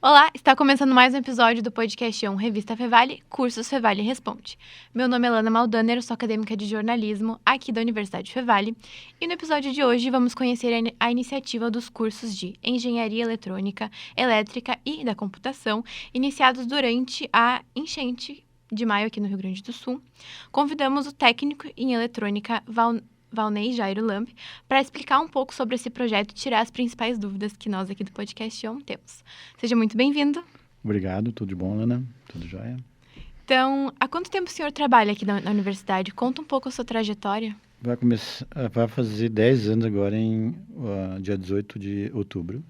Olá, está começando mais um episódio do podcast Revista Fevale, Cursos Fevale Responde. Meu nome é Lana Maldaner, eu sou acadêmica de jornalismo aqui da Universidade Fevale. E no episódio de hoje vamos conhecer a iniciativa dos cursos de Engenharia Eletrônica, Elétrica e da Computação, iniciados durante a enchente de maio aqui no Rio Grande do Sul. Convidamos o técnico em eletrônica Valnei Jairo Lamp, para explicar um pouco sobre esse projeto e tirar as principais dúvidas que nós aqui do podcast temos. Seja muito bem-vindo. Obrigado, tudo bom, Ana? Tudo jóia? Então, há quanto tempo o senhor trabalha aqui na universidade? Conta um pouco a sua trajetória. Vai fazer 10 anos agora em dia 18 de outubro.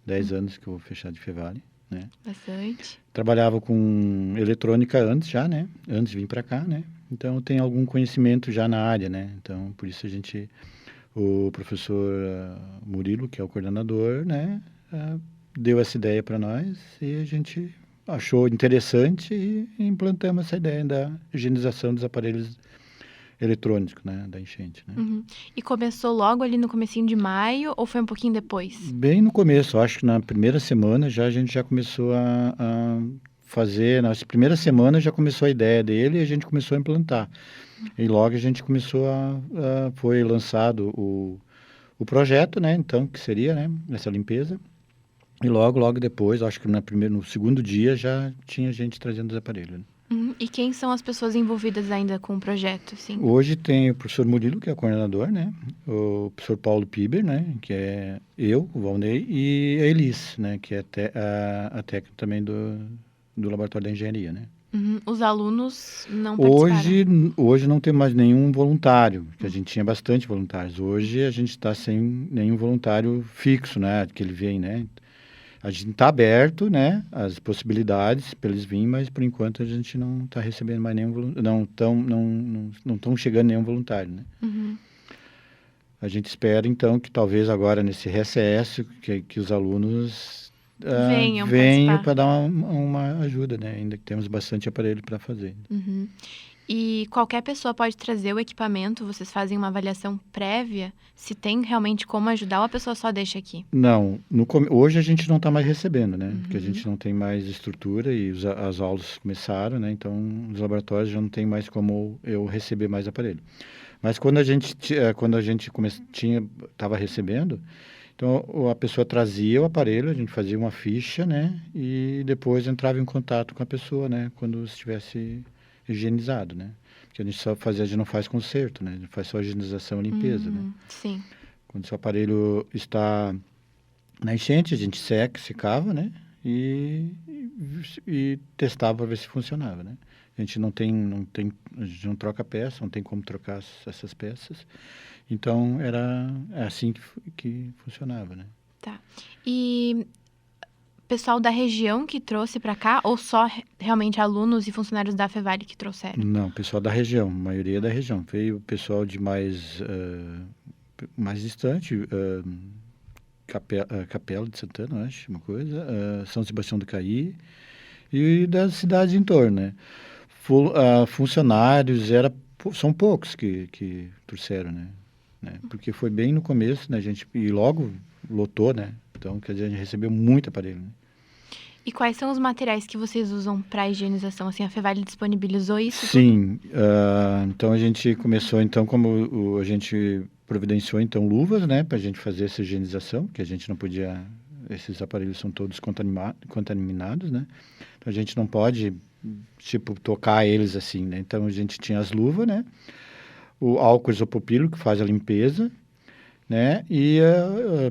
10 anos que eu vou fechar de Fevale, né? Bastante. Trabalhava com eletrônica antes já, né? Antes de vir para cá, né? Então, eu tenho algum conhecimento já na área, né? Então, por isso o professor Murilo, que é o coordenador, né? Deu essa ideia para nós e a gente achou interessante e implantamos essa ideia da higienização dos aparelhos eletrônicos, né? Da enchente, né? Uhum. E começou logo ali no comecinho de maio ou foi um pouquinho depois? Bem no começo, acho que na primeira semana a gente já começou a fazer, na primeira semana já começou a ideia dele e a gente começou a implantar. E logo a gente começou foi lançado o projeto, né? Então, que seria, né? Essa limpeza. E logo depois, acho que no segundo dia já tinha gente trazendo os aparelhos. Né? Uhum. E quem são as pessoas envolvidas ainda com o projeto? Sim. Hoje tem o professor Murilo, que é o coordenador, né? O professor Paulo Piber, né? Que é eu, o Valnei, e a Elis, né? Que é a técnica também do Laboratório da Engenharia, né? Uhum. Os alunos não participaram? Hoje não tem mais nenhum voluntário, porque a gente tinha bastante voluntários. Hoje a gente está sem nenhum voluntário fixo, né? Que ele vem, né? A gente está aberto, né, as possibilidades para eles virem, mas por enquanto a gente não está recebendo mais nenhum voluntário, não estão chegando nenhum voluntário, né? Uhum. A gente espera então que talvez agora nesse recesso que os alunos venham para dar uma ajuda, né? Ainda que temos bastante aparelho para fazer. Uhum. E qualquer pessoa pode trazer o equipamento? Vocês fazem uma avaliação prévia? Se tem realmente como ajudar ou a pessoa só deixa aqui? Não, hoje a gente não está mais recebendo, né? Porque a gente não tem mais estrutura e as aulas começaram, né? Então, os laboratórios já não tem mais como eu receber mais aparelho. Mas quando a gente estava recebendo, então a pessoa trazia o aparelho, a gente fazia uma ficha, né? E depois entrava em contato com a pessoa, né? Quando estivesse higienizado, né? Porque a gente não faz conserto, né? A gente faz só higienização e limpeza, né? Sim. Quando o seu aparelho está na enchente, a gente secava, né? E testava para ver se funcionava, né? A gente a gente não troca peça, não tem como trocar essas peças. Então, é assim que funcionava, né? Tá. E pessoal da região que trouxe para cá ou só realmente alunos e funcionários da Fevale que trouxeram? Não, pessoal da região, a maioria da região. Veio pessoal de mais distante, Capela de Santana, acho, uma coisa, São Sebastião do Caí e das cidades em torno, né? Funcionários, são poucos que trouxeram, né? Porque foi bem no começo, né? E logo lotou, né? Então, quer dizer, a gente recebeu muito aparelho, né? E quais são os materiais que vocês usam para higienização? Assim, a Fevale disponibilizou isso? Sim, então a gente começou, então, como a gente providenciou, então, luvas, né, para a gente fazer essa higienização, que a gente não podia, esses aparelhos são todos contaminados, né, então a gente não pode, tipo, tocar eles assim, né, então a gente tinha as luvas, né, o álcool isopropílico que faz a limpeza, né, e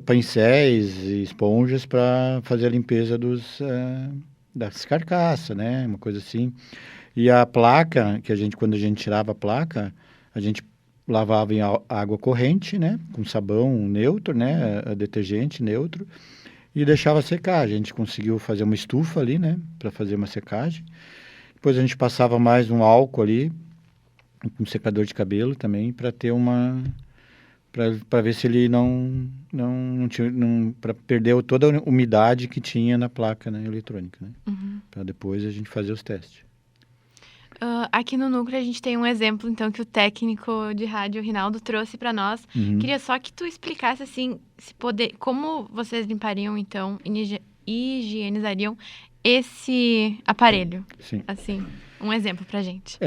pincéis e esponjas para fazer a limpeza das carcaças, né, uma coisa assim. E a placa, quando a gente tirava a placa, a gente lavava em água corrente, né, com sabão neutro, né, detergente neutro, e deixava secar. A gente conseguiu fazer uma estufa ali, né, para fazer uma secagem. Depois a gente passava mais um álcool ali, um secador de cabelo também, para ter para ver se ele não tinha, para perder toda a umidade que tinha na placa, né, eletrônica, né? Uhum. Para depois a gente fazer os testes. Aqui no Núcleo a gente tem um exemplo, então, que o técnico de rádio, o Rinaldo, trouxe para nós. Uhum. Queria só que tu explicasse, assim, como vocês limpariam, então, higienizariam esse aparelho? Sim. Assim, um exemplo pra gente.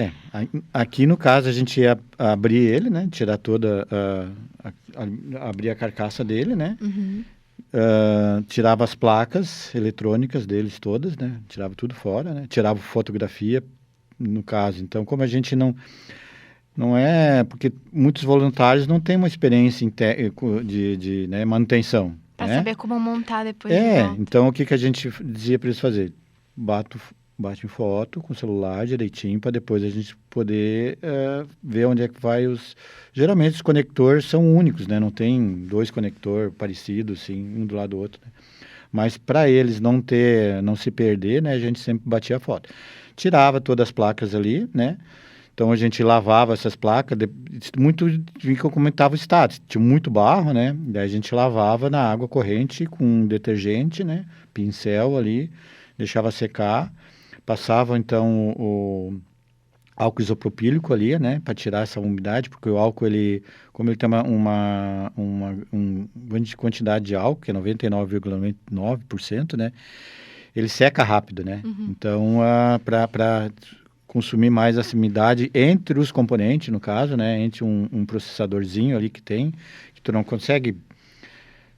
Aqui no caso a gente ia abrir ele, né? Tirar toda, abrir a carcaça dele, né? Uhum. Tirava as placas eletrônicas deles todas, né? Tirava tudo fora, né? Tirava fotografia, no caso. Então, como a gente não é... Porque muitos voluntários não têm uma experiência de né, manutenção, Pra né? saber como montar depois de volta. Então o que a gente dizia para eles fazer? Bate foto com o celular direitinho para depois a gente poder ver onde é que vai os... Geralmente os conectores são únicos, né? Não tem dois conectores parecidos, assim, um do lado do outro, né? Mas para eles não se perder, né? A gente sempre batia a foto. Tirava todas as placas ali, né? Então a gente lavava essas placas, muito vi que eu comentava o estado, tinha muito barro, né? Daí a gente lavava na água corrente com detergente, né? Pincel ali, deixava secar, passava então o álcool isopropílico ali, né? Para tirar essa umidade, porque o álcool como ele tem uma grande quantidade de álcool, que é 99,99%, né? Ele seca rápido, né? Uhum. Então para consumir mais essa umidade entre os componentes, no caso, né? Entre um processadorzinho ali que tu não consegue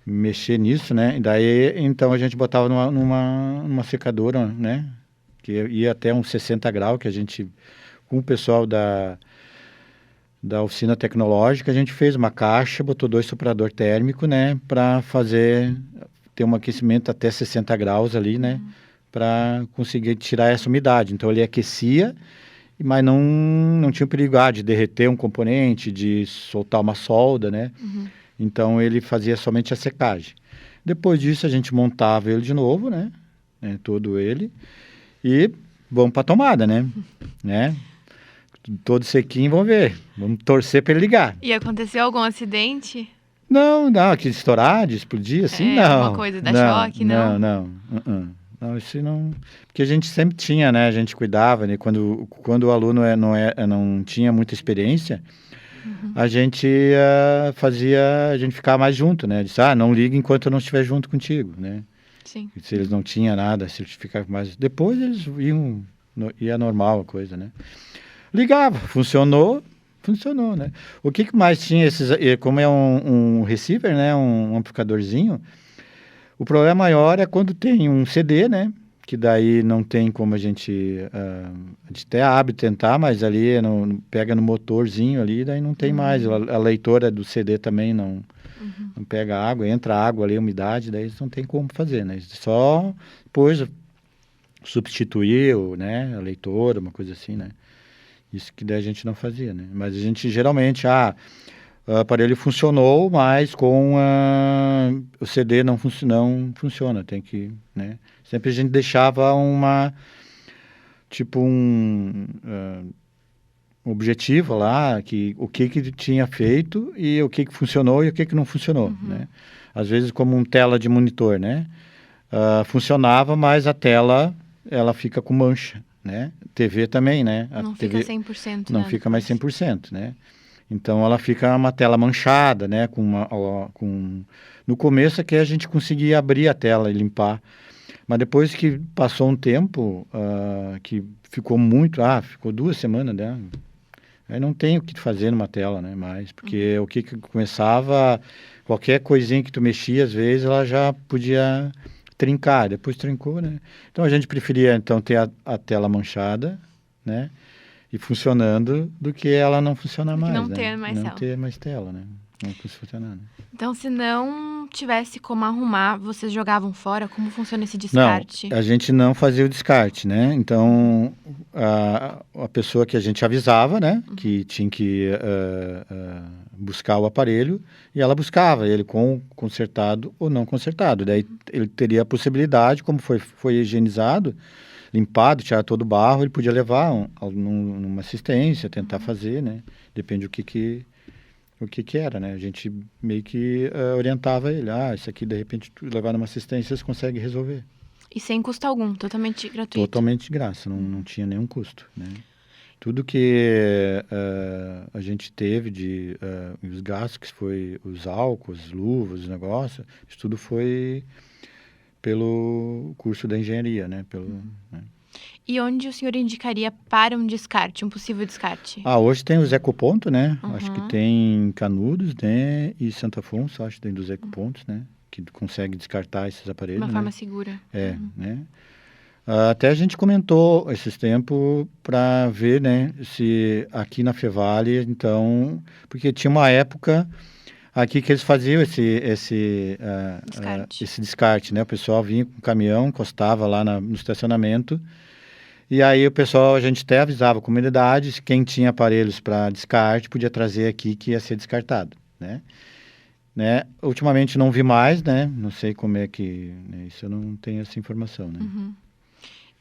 mexer nisso, né? E daí, então, a gente botava numa secadora, né? Que ia até uns 60 graus, que a gente, com o pessoal da oficina tecnológica, a gente fez uma caixa, botou 2 soprador térmico, né? Para ter um aquecimento até 60 graus ali, né? Para conseguir tirar essa umidade. Então, ele aquecia, mas não tinha perigo de derreter um componente, de soltar uma solda, né? Uhum. Então, ele fazia somente a secagem. Depois disso, a gente montava ele de novo, né? Todo ele. E vamos para a tomada, né? Todo sequinho, vamos ver. Vamos torcer para ele ligar. E aconteceu algum acidente? Não, que estourar, de explodir, assim, não. Alguma coisa da choque, não? Não, isso não... Porque a gente sempre tinha, né? A gente cuidava, né? Quando o aluno não tinha muita experiência, a gente a gente ficava mais junto, né? Disse, não liga enquanto eu não estiver junto contigo, né? Sim. Se eles não tinham nada, se eles ficavam mais... Depois eles ia normal a coisa, né? Ligava, funcionou, né? O que mais tinha como é um receiver, né? Um amplificadorzinho, o problema maior é quando tem um CD, né? Que daí não tem como a gente até abre tentar, mas ali pega no motorzinho ali, daí não tem mais. A leitora do CD também não pega água, entra água ali, umidade, daí não tem como fazer, né? Só depois substituir né, a leitora, uma coisa assim, né? Isso que daí a gente não fazia, né? Mas a gente geralmente, o aparelho funcionou, mas com o CD não funciona, tem que, né? Sempre a gente deixava um objetivo lá, o que tinha feito e o que funcionou e o que não funcionou, né? Às vezes como tela de monitor, né? Funcionava, mas a tela, ela fica com mancha, né? TV também, né? Não TV fica 100%, não né? fica mais 100%, né? Então, ela fica uma tela manchada, né? No começo é que a gente conseguia abrir a tela e limpar. Mas depois que passou um tempo, que ficou ficou 2 semanas, né? Aí não tem o que fazer numa tela, né? Mais, porque o que começava, qualquer coisinha que tu mexia, às vezes, ela já podia trincar. Depois trincou, né? Então, a gente preferia, então, ter a tela manchada, né? E funcionando, do que ela não funcionar mais, não né? ter mais tela. Não ter mais tela, né? Não funcionar, né? Então, se não tivesse como arrumar, vocês jogavam fora? Como funciona esse descarte? Não, a gente não fazia o descarte, né? Então, a pessoa que a gente avisava, né? Que tinha que buscar o aparelho, e ela buscava ele com consertado ou não consertado. Daí ele teria a possibilidade, como foi higienizado, limpado, tirar todo o barro, ele podia levar numa assistência, tentar fazer, né? Depende do que era, né? A gente meio que orientava ele. Isso aqui, de repente, tu levar numa assistência, você consegue resolver. E sem custo algum, totalmente gratuito? Totalmente de graça, não tinha nenhum custo, né? Tudo que a gente teve os gastos, que foi os álcools, as luvas, os negócios, isso tudo foi pelo curso da engenharia, né? Né? E onde o senhor indicaria para um descarte, um possível descarte? Hoje tem os ecopontos, né? Uhum. Acho que tem Canudos, né? E Santo Afonso, acho que tem dos ecopontos, né? Que consegue descartar esses De aparelhos, uma forma né? segura. Né? Até a gente comentou esses tempos para ver, né? Se aqui na Fevale, então... Porque tinha uma época aqui que eles faziam esse descarte, né? O pessoal vinha com o caminhão, encostava lá no estacionamento. E aí a gente até avisava a comunidade, se quem tinha aparelhos para descarte podia trazer aqui que ia ser descartado, né? Ultimamente não vi mais, né? Não sei como é que... Né? Isso eu não tenho essa informação, né? Uhum.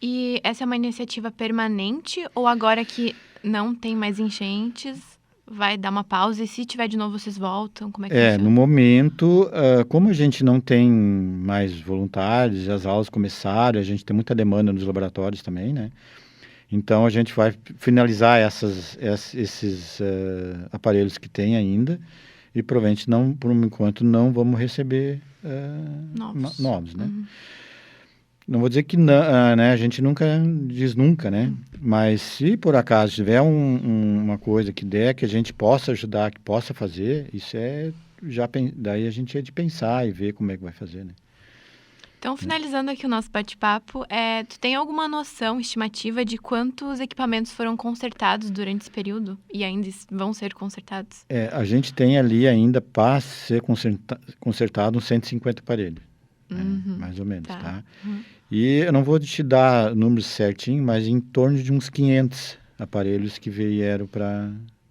E essa é uma iniciativa permanente ou agora que não tem mais enchentes, vai dar uma pausa e se tiver de novo vocês voltam? Como é que funciona? No momento, como a gente não tem mais voluntários, as aulas começaram, a gente tem muita demanda nos laboratórios também, né? Então a gente vai finalizar esses aparelhos que tem ainda e provavelmente não, por enquanto, não vamos receber novos, né? Uhum. Não vou dizer que não, né? A gente nunca diz nunca, né? Mas se por acaso tiver uma coisa que der, que a gente possa ajudar, que possa fazer, isso daí a gente é de pensar e ver como é que vai fazer, né? Então, finalizando aqui o nosso bate-papo, tu tem alguma noção, estimativa de quantos equipamentos foram consertados durante esse período e ainda vão ser consertados? A gente tem ali ainda para ser consertado uns 150 aparelhos, né? Mais ou menos, tá? E eu não vou te dar números certinho, mas em torno de uns 500 aparelhos que vieram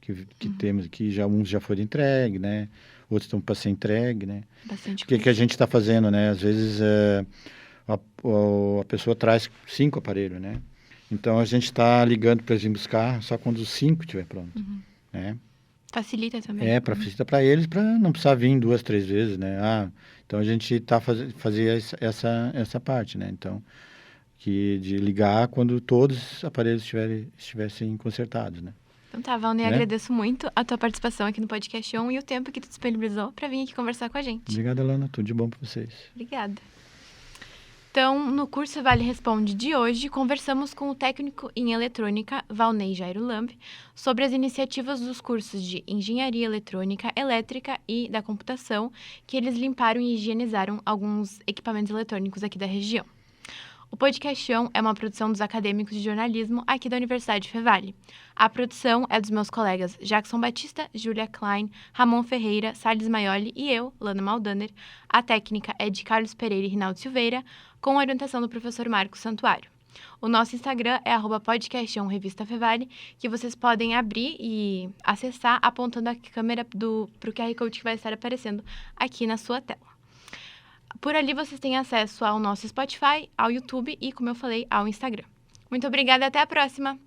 que temos aqui, uns já foram entregues, né? Outros estão para ser entregue, né? Bastante O que a gente está fazendo, né? Às vezes a pessoa traz 5 aparelhos, né? Então a gente está ligando para eles buscar só quando os 5 estiver pronto, né? Facilita também. Facilita para eles, para não precisar vir 2, 3 vezes, né? Então a gente está fazendo essa parte, né? Então, de ligar quando todos os aparelhos estivessem consertados, né? Então tá, Valnei, agradeço muito a tua participação aqui no Podcast On e o tempo que tu disponibilizou para vir aqui conversar com a gente. Obrigada, Lana. Tudo de bom para vocês. Obrigada. Então, no curso Vale Responde de hoje, conversamos com o técnico em eletrônica, Valnei Jairo Lamb, sobre as iniciativas dos cursos de Engenharia Eletrônica, Elétrica e da Computação, que eles limparam e higienizaram alguns equipamentos eletrônicos aqui da região. O Podcast On é uma produção dos acadêmicos de jornalismo aqui da Universidade Fevale. A produção é dos meus colegas Jackson Batista, Júlia Klein, Ramon Ferreira, Salles Maioli e eu, Lana Maldaner. A técnica é de Carlos Pereira e Rinaldo Silveira, com a orientação do professor Marcos Santuário. O nosso Instagram é @podcastonrevistafevale, que vocês podem abrir e acessar apontando a câmera para o QR Code que vai estar aparecendo aqui na sua tela. Por ali vocês têm acesso ao nosso Spotify, ao YouTube e, como eu falei, ao Instagram. Muito obrigada e até a próxima!